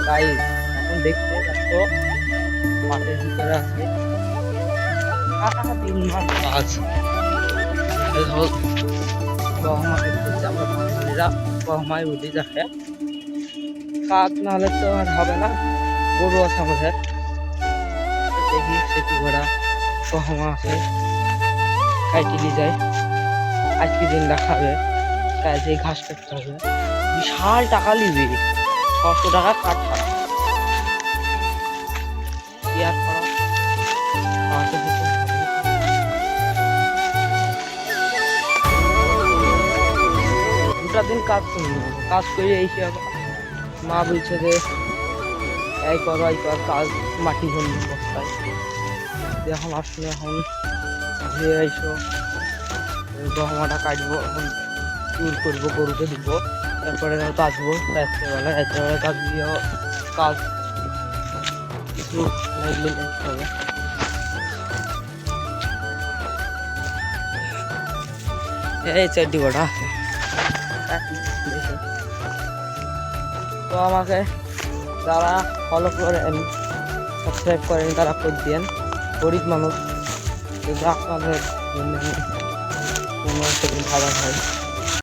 Guys, এখন দেখতে পাচ্ছ মাঠের ভিতরে আছে সারাদিন মাঠ কাজ। গহমা করতেছে, আমরা বাঙালিরা গহমায় বলি যাকে। কাজ না হলে তো আর হবে না। গরু আছে আমাদের, দেখি সেটি ঘোড়া গহমা আছে, কাইটিলি যায়। আজকে দিন দেখাবে কাজে ঘাস কাটতে হবে, বিশাল টাকা নিবে, 600 টাকা কাঠা। কি আর করা, খাওয়াতে দিতে হবে। দুটা দিন কাজ করবো, কাজ করে এই মা বলছে যে এই করো এই কর কাজ, মাটি ভরলি বস্তায়। এখন আসলে এখন যে এইসো গহমাটা কাটবো, এখন চুর করবো, গরুকে দিব, তারপরে কাচবো রাত্রেবেলায়। রাত্রেবেলায় কাজ দিয়ে কাজ কিছু লাগলে দেখতে হবে। এই 4টি গোটা আছে, তো আমাকে যারা ফলো করেন, সাবস্ক্রাইব করেন, তারা করে দিন। গরিব মানুষ, যদি আপনাদের জন্য কোনো ভালো হয়।